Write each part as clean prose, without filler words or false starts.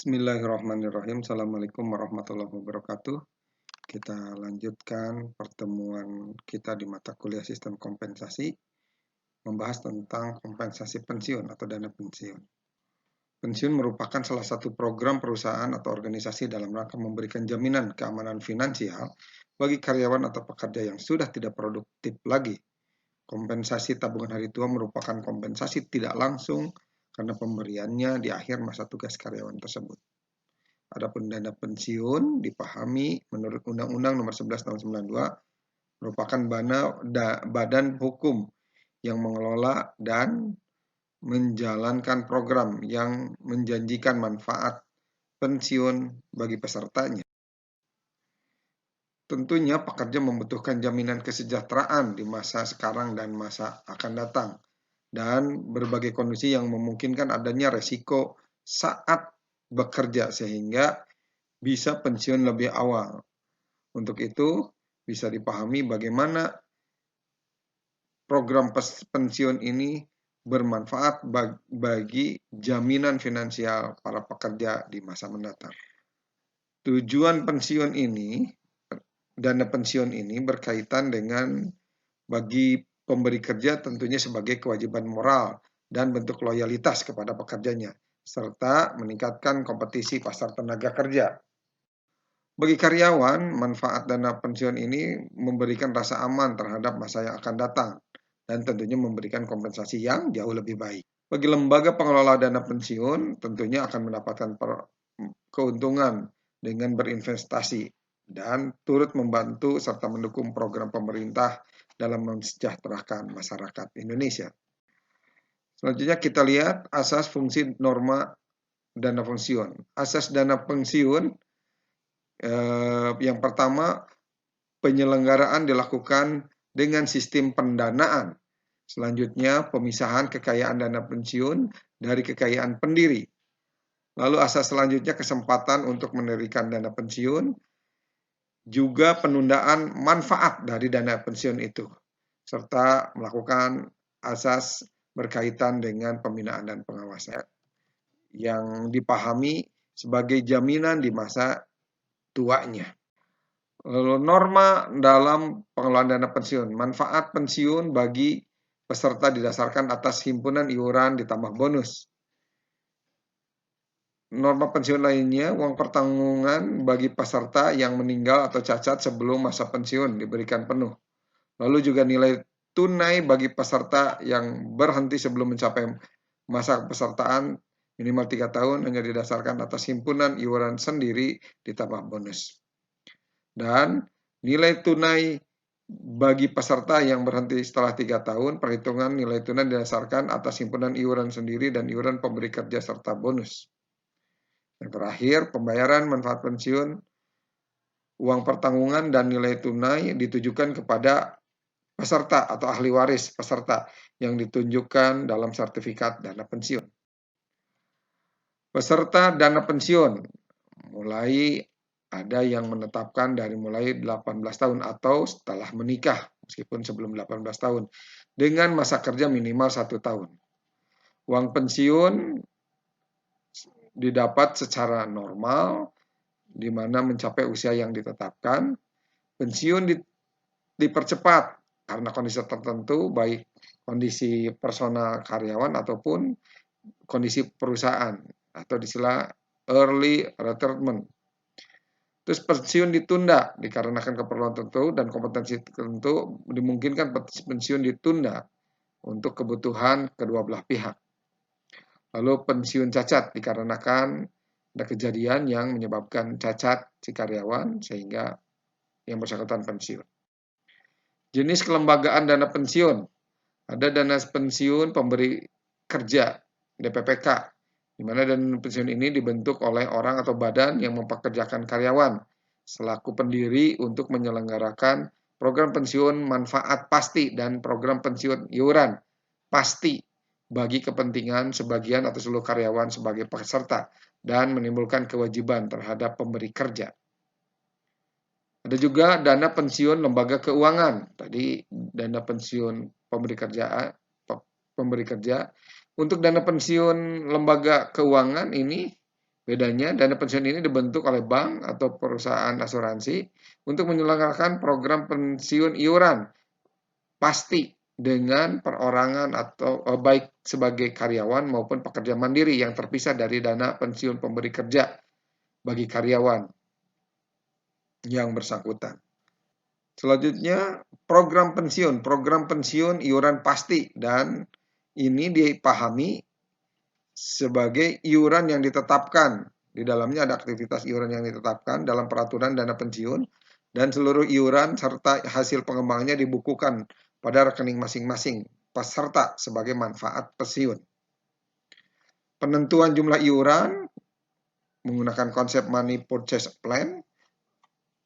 Bismillahirrahmanirrahim. Assalamualaikum warahmatullahi wabarakatuh. Kita lanjutkan pertemuan kita di mata kuliah sistem kompensasi, membahas tentang kompensasi pensiun atau dana pensiun. Pensiun merupakan salah satu program perusahaan atau organisasi dalam rangka memberikan jaminan keamanan finansial bagi karyawan atau pekerja yang sudah tidak produktif lagi. Kompensasi tabungan hari tua merupakan kompensasi tidak langsung karena pemberiannya di akhir masa tugas karyawan tersebut. Adapun dana pensiun dipahami menurut Undang-Undang Nomor 11 Tahun 92 merupakan badan hukum yang mengelola dan menjalankan program yang menjanjikan manfaat pensiun bagi pesertanya. Tentunya pekerja membutuhkan jaminan kesejahteraan di masa sekarang dan masa akan datang, dan berbagai kondisi yang memungkinkan adanya resiko saat bekerja sehingga bisa pensiun lebih awal. Untuk itu, bisa dipahami bagaimana program pensiun ini bermanfaat bagi jaminan finansial para pekerja di masa mendatang. Tujuan pensiun ini, dana pensiun ini berkaitan dengan bagi pemberi kerja tentunya sebagai kewajiban moral dan bentuk loyalitas kepada pekerjanya, serta meningkatkan kompetisi pasar tenaga kerja. Bagi karyawan, manfaat dana pensiun ini memberikan rasa aman terhadap masa yang akan datang dan tentunya memberikan kompensasi yang jauh lebih baik. Bagi lembaga pengelola dana pensiun, tentunya akan mendapatkan keuntungan dengan berinvestasi dan turut membantu serta mendukung program pemerintah dalam mensejahterakan masyarakat Indonesia. Selanjutnya kita lihat asas fungsi norma dana pensiun. Asas dana pensiun yang pertama, penyelenggaraan dilakukan dengan sistem pendanaan. Selanjutnya, pemisahan kekayaan dana pensiun dari kekayaan pendiri. Lalu asas selanjutnya kesempatan untuk mendirikan dana pensiun, juga penundaan manfaat dari dana pensiun itu, serta melakukan asas berkaitan dengan pembinaan dan pengawasan yang dipahami sebagai jaminan di masa tuanya. Lalu norma dalam pengelolaan dana pensiun. Manfaat pensiun bagi peserta didasarkan atas himpunan iuran ditambah bonus. Norma pensiun lainnya, uang pertanggungan bagi peserta yang meninggal atau cacat sebelum masa pensiun diberikan penuh. Lalu juga nilai tunai bagi peserta yang berhenti sebelum mencapai masa pesertaan minimal 3 tahun hanya didasarkan atas himpunan iuran sendiri ditambah bonus. Dan nilai tunai bagi peserta yang berhenti setelah 3 tahun, perhitungan nilai tunai didasarkan atas himpunan iuran sendiri dan iuran pemberi kerja serta bonus. Yang terakhir, pembayaran manfaat pensiun, uang pertanggungan dan nilai tunai ditujukan kepada peserta atau ahli waris peserta yang ditunjukkan dalam sertifikat dana pensiun. Peserta dana pensiun mulai ada yang menetapkan dari mulai 18 tahun atau setelah menikah, meskipun sebelum 18 tahun, dengan masa kerja minimal 1 tahun. Uang pensiun didapat secara normal, di mana mencapai usia yang ditetapkan. Pensiun dipercepat karena kondisi tertentu, baik kondisi personal karyawan ataupun kondisi perusahaan, atau istilah early retirement. Terus pensiun ditunda dikarenakan keperluan tertentu dan kompetensi tertentu, dimungkinkan pensiun ditunda untuk kebutuhan kedua belah pihak. Lalu pensiun cacat dikarenakan ada kejadian yang menyebabkan cacat si karyawan sehingga yang bersangkutan pensiun. Jenis kelembagaan dana pensiun. Ada dana pensiun pemberi kerja, DPPK, di mana dana pensiun ini dibentuk oleh orang atau badan yang mempekerjakan karyawan selaku pendiri untuk menyelenggarakan program pensiun manfaat pasti dan program pensiun iuran pasti bagi kepentingan sebagian atau seluruh karyawan sebagai peserta dan menimbulkan kewajiban terhadap pemberi kerja. Ada juga dana pensiun lembaga keuangan. Tadi dana pensiun pemberi kerja. Untuk dana pensiun lembaga keuangan ini Bedanya, dana pensiun ini dibentuk oleh bank atau perusahaan asuransi untuk menyelenggarakan program pensiun iuran pasti dengan perorangan atau baik sebagai karyawan maupun pekerja mandiri yang terpisah dari dana pensiun pemberi kerja bagi karyawan yang bersangkutan. Selanjutnya, program pensiun. Program pensiun iuran pasti dan ini dipahami sebagai iuran yang ditetapkan. Di dalamnya ada aktivitas iuran yang ditetapkan dalam peraturan dana pensiun dan seluruh iuran serta hasil pengembangannya dibukukan pada rekening masing-masing peserta sebagai manfaat pensiun. Penentuan jumlah iuran menggunakan konsep money purchase plan.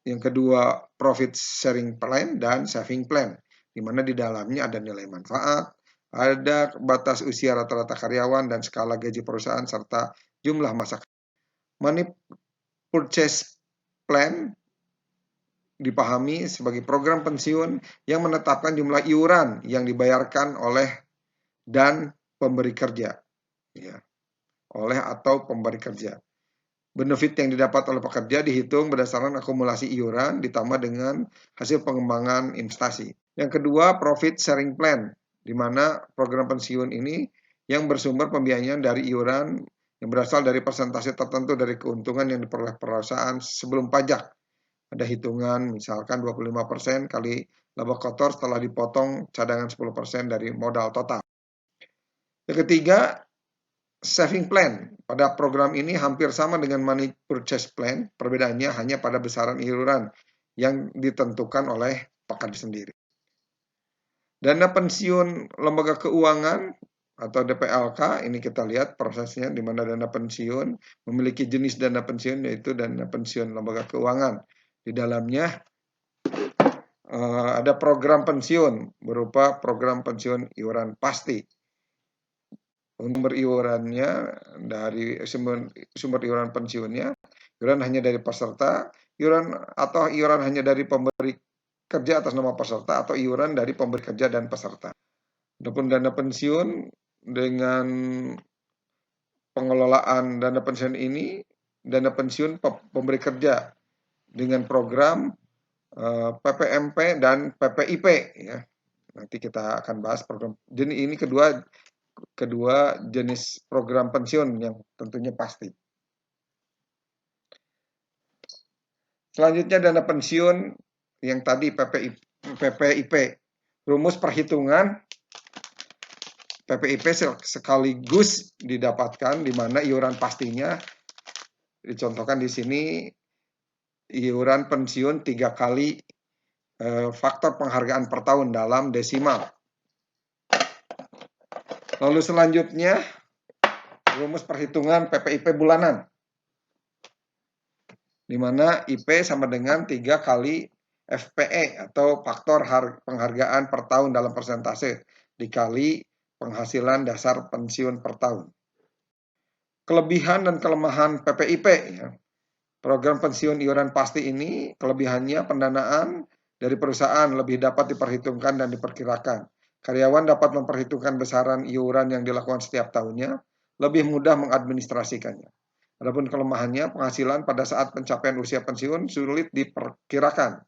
Yang kedua, profit sharing plan dan saving plan, di mana di dalamnya ada nilai manfaat, ada batas usia rata-rata karyawan dan skala gaji perusahaan serta jumlah masa. Money purchase plan dipahami sebagai program pensiun yang menetapkan jumlah iuran yang dibayarkan oleh dan pemberi kerja, ya, oleh atau pemberi kerja. Benefit yang didapat oleh pekerja dihitung berdasarkan akumulasi iuran ditambah dengan hasil pengembangan investasi. Yang kedua, profit sharing plan, di mana program pensiun ini yang bersumber pembiayaan dari iuran yang berasal dari persentase tertentu dari keuntungan yang diperoleh perusahaan sebelum pajak. Ada hitungan misalkan 25% kali laba kotor setelah dipotong cadangan 10% dari modal total. Yang ketiga, saving plan. Pada program ini hampir sama dengan money purchase plan, perbedaannya hanya pada besaran iuran yang ditentukan oleh pekerja sendiri. Dana pensiun lembaga keuangan atau DPLK, ini kita lihat prosesnya di mana dana pensiun memiliki jenis dana pensiun yaitu dana pensiun lembaga keuangan. Di dalamnya ada program pensiun berupa program pensiun iuran pasti. Sumber iurannya dari sumber iuran pensiunnya, iuran hanya dari peserta, iuran hanya dari pemberi kerja atas nama peserta atau iuran dari pemberi kerja dan peserta. Adapun dana pensiun dengan pengelolaan dana pensiun ini, dana pensiun pemberi kerja dengan program PPMP dan PPIP, ya. Nanti kita akan bahas program. Jadi ini kedua jenis program pensiun yang tentunya pasti. Selanjutnya dana pensiun yang tadi PPIP. Rumus perhitungan PPIP sekaligus didapatkan di mana iuran pastinya dicontohkan di sini iuran pensiun 3 kali faktor penghargaan per tahun dalam desimal. Lalu selanjutnya rumus perhitungan PPIP bulanan, di mana IP sama dengan 3 kali FPE atau faktor penghargaan per tahun dalam persentase dikali penghasilan dasar pensiun per tahun. Kelebihan dan kelemahan PPIP, ya. Program pensiun iuran pasti ini kelebihannya pendanaan dari perusahaan lebih dapat diperhitungkan dan diperkirakan. Karyawan dapat memperhitungkan besaran iuran yang dilakukan setiap tahunnya, lebih mudah mengadministrasikannya. Adapun kelemahannya, penghasilan pada saat pencapaian usia pensiun sulit diperkirakan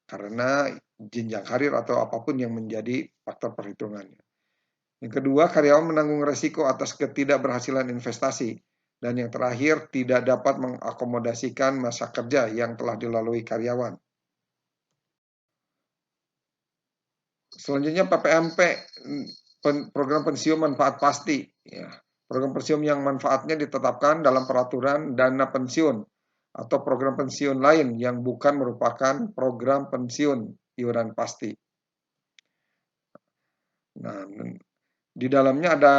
karena jenjang karir atau apapun yang menjadi faktor perhitungannya. Yang kedua, karyawan menanggung resiko atas ketidakberhasilan investasi. Dan yang terakhir, tidak dapat mengakomodasikan masa kerja yang telah dilalui karyawan. Selanjutnya PPMP, program pensiun manfaat pasti. Ya. Program pensiun yang manfaatnya ditetapkan dalam peraturan dana pensiun atau program pensiun lain yang bukan merupakan program pensiun iuran pasti. Nah, di dalamnya ada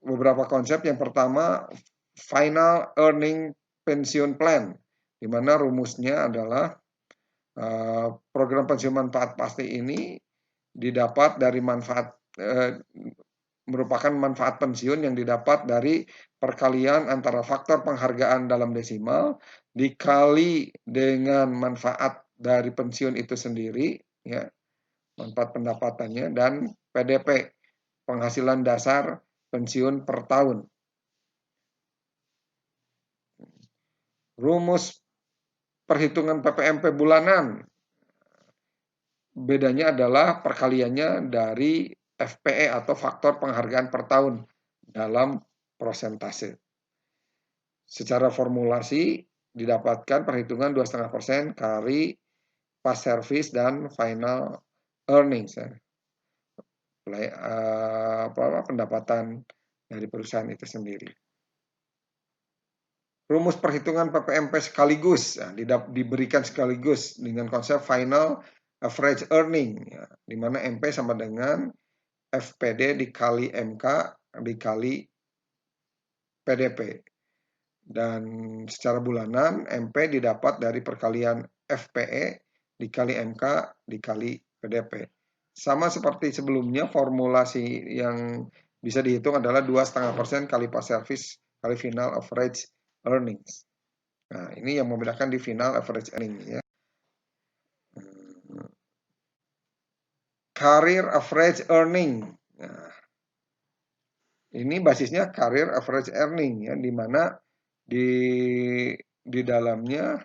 beberapa konsep. Yang pertama, final earning pension plan, di mana rumusnya adalah program pensiun manfaat pasti ini didapat dari merupakan manfaat pensiun yang didapat dari perkalian antara faktor penghargaan dalam desimal dikali dengan manfaat dari pensiun itu sendiri, ya, manfaat pendapatannya, dan PDP, penghasilan dasar pensiun per tahun. Rumus perhitungan PPMP bulanan, bedanya adalah perkaliannya dari FPE atau faktor penghargaan per tahun dalam persentase. Secara formulasi didapatkan perhitungan 2,5% kali past service dan final earnings, pendapatan dari perusahaan itu sendiri. Rumus perhitungan PPMP sekaligus, diberikan sekaligus dengan konsep final average earning, di mana MP sama dengan FPD dikali MK dikali PDP. Dan secara bulanan MP didapat dari perkalian FPE dikali MK dikali PDP. Sama seperti sebelumnya, formulasi yang bisa dihitung adalah 2,5% kali past service kali final average earnings. Nah, ini yang membedakan di final average earnings ya. Career average earning. Nah, ini basisnya career average earning ya, di mana di dalamnya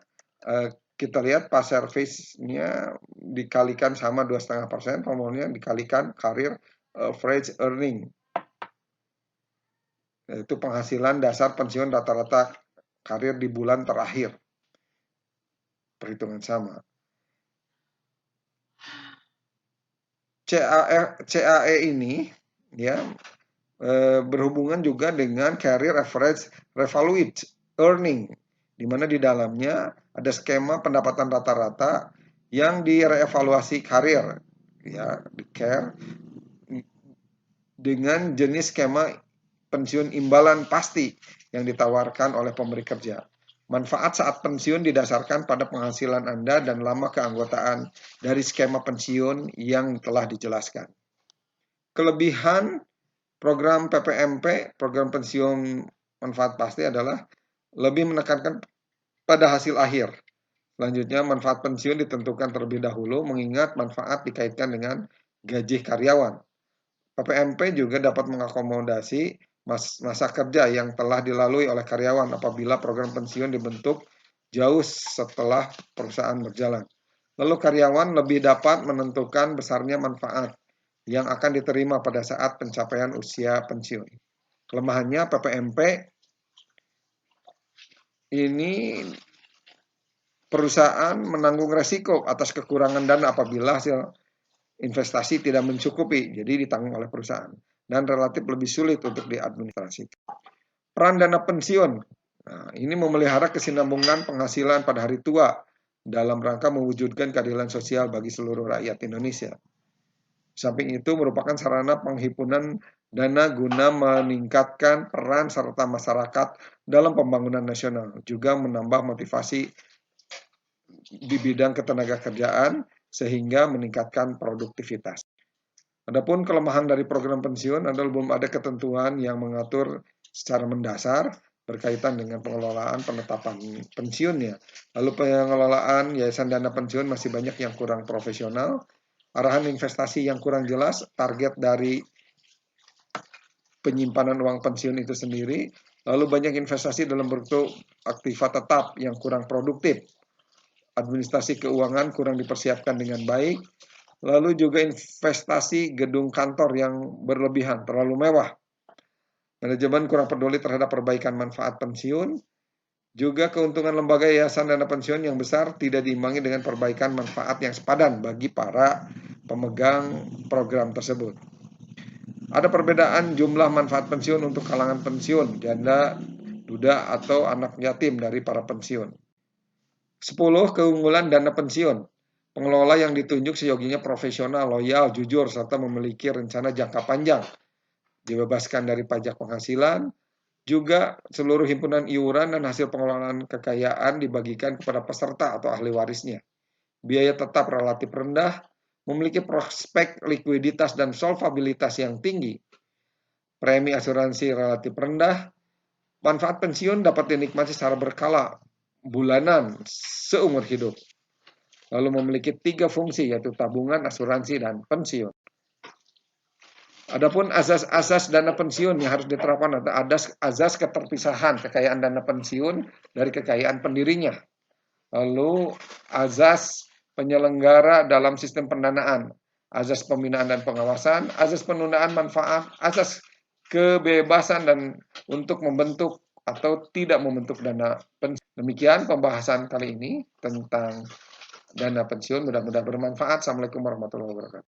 kita lihat past service-nya dikalikan sama 2,5%, formulanya dikalikan career average earning. Yaitu penghasilan dasar pensiun rata-rata karir di bulan terakhir. Perhitungan sama. CAE ini ya berhubungan juga dengan career average revalued earning, di mana di dalamnya ada skema pendapatan rata-rata yang direvaluasi karir ya, di care, dengan jenis skema pensiun imbalan pasti yang ditawarkan oleh pemberi kerja. Manfaat saat pensiun didasarkan pada penghasilan Anda dan lama keanggotaan dari skema pensiun yang telah dijelaskan. Kelebihan program PPMP, program pensiun manfaat pasti, adalah lebih menekankan pada hasil akhir. Selanjutnya, manfaat pensiun ditentukan terlebih dahulu mengingat manfaat dikaitkan dengan gaji karyawan. PPMP juga dapat mengakomodasi masa kerja yang telah dilalui oleh karyawan apabila program pensiun dibentuk jauh setelah perusahaan berjalan. Lalu karyawan lebih dapat menentukan besarnya manfaat yang akan diterima pada saat pencapaian usia pensiun. Kelemahannya PPMP ini perusahaan menanggung resiko atas kekurangan dana apabila hasil investasi tidak mencukupi, jadi ditanggung oleh perusahaan, dan relatif lebih sulit untuk diadministrasikan. Peran dana pensiun, nah, ini memelihara kesinambungan penghasilan pada hari tua dalam rangka mewujudkan keadilan sosial bagi seluruh rakyat Indonesia. Samping itu merupakan sarana penghimpunan dana guna meningkatkan peran serta masyarakat dalam pembangunan nasional, juga menambah motivasi di bidang ketenagakerjaan sehingga meningkatkan produktivitas. Adapun kelemahan dari program pensiun adalah belum ada ketentuan yang mengatur secara mendasar berkaitan dengan pengelolaan penetapan pensiunnya. Lalu pengelolaan yayasan dana pensiun masih banyak yang kurang profesional, arahan investasi yang kurang jelas, target dari penyimpanan uang pensiun itu sendiri, lalu banyak investasi dalam bentuk aktiva tetap yang kurang produktif, administrasi keuangan kurang dipersiapkan dengan baik, lalu juga investasi gedung kantor yang berlebihan, terlalu mewah. Manajemen kurang peduli terhadap perbaikan manfaat pensiun, juga keuntungan lembaga yayasan dana pensiun yang besar tidak diimbangi dengan perbaikan manfaat yang sepadan bagi para pemegang program tersebut. Ada perbedaan jumlah manfaat pensiun untuk kalangan pensiun, janda, duda, atau anak yatim dari para pensiun. 10. Keunggulan dana pensiun. Pengelola yang ditunjuk seyogianya profesional, loyal, jujur, serta memiliki rencana jangka panjang. Dibebaskan dari pajak penghasilan. Juga seluruh himpunan iuran dan hasil pengelolaan kekayaan dibagikan kepada peserta atau ahli warisnya. Biaya tetap relatif rendah, memiliki prospek likuiditas dan solvabilitas yang tinggi. Premi asuransi relatif rendah. Manfaat pensiun dapat dinikmati secara berkala, bulanan, seumur hidup. Lalu memiliki 3 fungsi, yaitu tabungan, asuransi, dan pensiun. Adapun azas-azas dana pensiun yang harus diterapkan ada azas keterpisahan kekayaan dana pensiun dari kekayaan pendirinya. Lalu azas penyelenggara dalam sistem pendanaan, azas pembinaan dan pengawasan, azas penundaan manfaat, azas kebebasan dan untuk membentuk atau tidak membentuk dana pensiun. Demikian pembahasan kali ini tentang dana pensiun. Mudah-mudahan bermanfaat. Assalamualaikum warahmatullahi wabarakatuh.